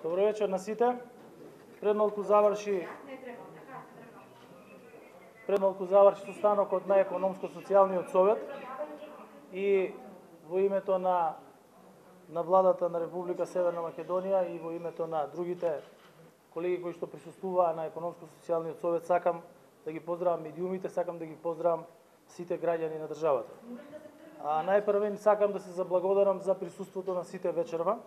Добро вечер на сите. Пред малку заврши состанокот на Економско-социјалниот совет и во името на владата на Република Северна Македонија и во името на другите колеги кои што присуствуваа на Економско-социјалниот совет, сакам да ги поздравам медиумите, сакам да ги поздравам сите граѓани на државата. Најпрвен сакам да се заблагодарам за присуството на сите вечерва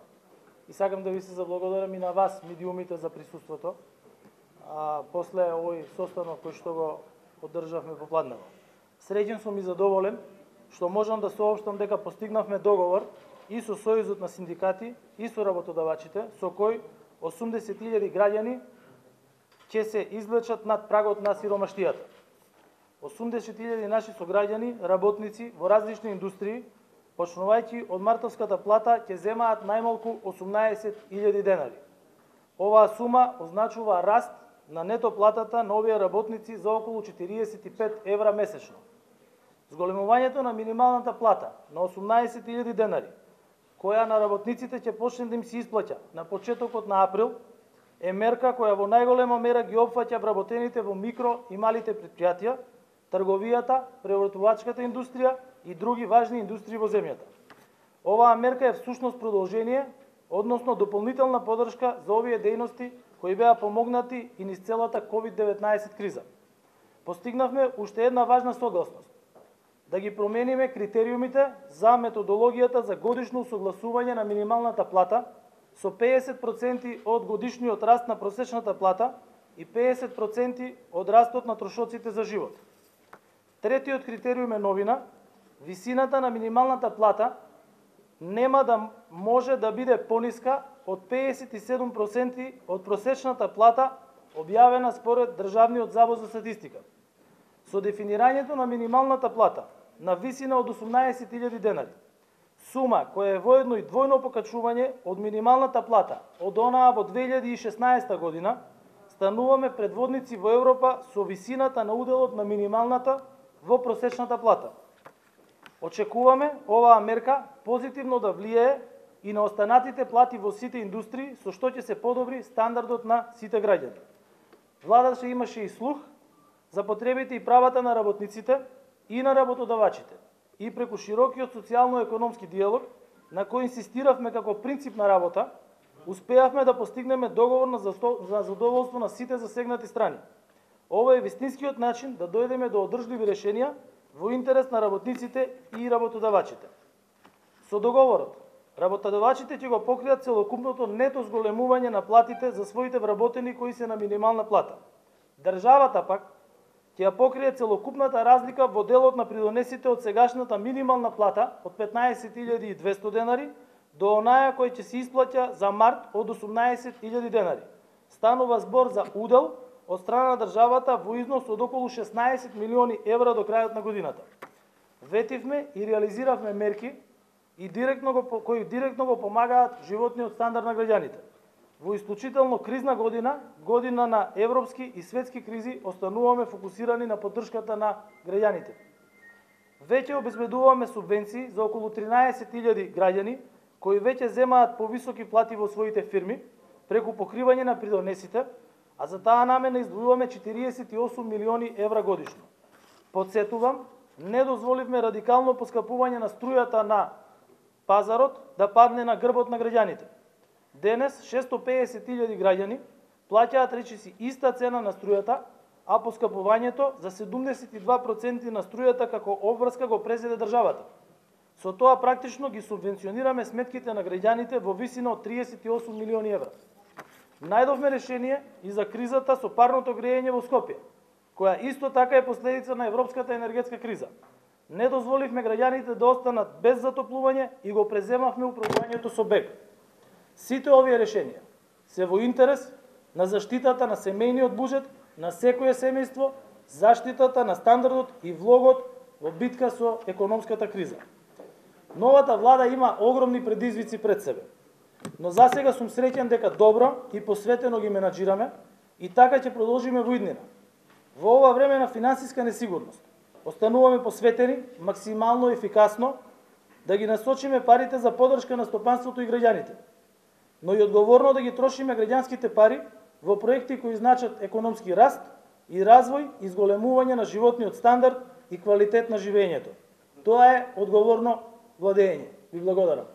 и сакам да ви се заблагодарам и на вас, медиумите, за присуството после овој состанок кој што го одржавме попладнево. Среќен сум и задоволен што можам да соопштам дека постигнавме договор и со Сојузот на синдикати и со работодавачите, со кој 80.000 граѓани ќе се извлечат над прагот на сиромаштијата. 80.000 наши сограѓани, работници во различни индустрии, почнувајќи од мартовската плата, ќе земаат најмалку 18.000 денари. Оваа сума означува раст на нето платата на овие работници за околу 45 евра месечно. Зголемувањето на минималната плата на 18.000 денари, која на работниците ќе почне да им се исплаќа на почетокот на април, е мерка која во најголема мера ги опфаќа вработените во микро и малите претпријатија, трговијата, преработувачката индустрија и други важни индустрии во земјата. Оваа мерка е всушност продолжение, односно дополнителна подршка за овие дејности кои беа помогнати и низ целата COVID-19 криза. Постигнавме уште една важна согласност – да ги промениме критериумите за методологијата за годишно усогласување на минималната плата со 50% од годишниот раст на просечната плата и 50% од растот на трошоците за живот. Третиот критериум е новина – висината на минималната плата нема да може да биде пониска од 57% од просечната плата објавена според Државниот завод за статистика. Со дефинирањето на минималната плата на висина од 18.000 денари, сума која е воедно и двојно покачување од минималната плата од онаа во 2016 година, стануваме предводници во Европа со висината на уделот на минималната во просечната плата. Очекуваме оваа мерка позитивно да влијае и на останатите плати во сите индустрии, со што ќе се подобри стандардот на сите граѓани. Владата имаше и слух за потребите и правата на работниците и на работодавачите и преку широкиот социјално-економски диалог, на кој инсистиравме како принцип на работа, успеавме да постигнеме договор за задоволство на сите засегнати страни. Ова е вистинскиот начин да дојдеме до одржливи решенија во интерес на работниците и работодавачите. Со договорот, работодавачите ќе го покријат целокупното нето зголемување на платите за своите вработени кои се на минимална плата. Државата пак ќе ја покрие целокупната разлика во делот на придонесите од сегашната минимална плата од 15.200 денари до онаја кој ќе се исплаќа за март од 18.000 денари. Станува збор за удел од страна на државата во износ од околу 16 милиони евра до крајот на годината. Ветивме и реализиравме мерки кои директно го помагаат животниот стандард на граѓаните. Во исклучително кризна година, година на европски и светски кризи, остануваме фокусирани на поддршката на граѓаните. Веќе обезбедуваме субвенции за околу 13.000 граѓани кои веќе земаат повисоки плати во своите фирми преку покривање на придонесите, а за таа намена издвојуваме 48 милиони евра годишно. Подсетувам, не дозволивме радикално поскапување на струјата на пазарот да падне на грбот на граѓаните. Денес 650.000 граѓани плаќаат речиси иста цена на струјата, а поскапувањето за 72% на струјата како обврска го презеде државата. Со тоа практично ги субвенционираме сметките на граѓаните во висина од 38 милиони евра. Најдовме решение и за кризата со парното грејење во Скопје, која исто така е последица на европската енергетска криза. Не дозволивме граѓаните да останат без затоплување и го преземавме управувањето со БЕГ. Сите овие решенија се во интерес на заштитата на семејниот буџет на секое семејство, заштитата на стандардот и влогот во битка со економската криза. Новата влада има огромни предизвици пред себе, но засега сум среќен дека добро и посветено ги менаџираме и така ќе продолжиме во иднина. Во ова време на финансиска несигурност, остануваме посветени максимално ефикасно да ги насочиме парите за поддршка на стопанството и граѓаните. но и одговорно да ги трошиме граѓанските пари во проекти кои значат економски раст и развој и зголемување на животниот стандард и квалитет на живењето. Тоа е одговорно владење. Ви благодарам.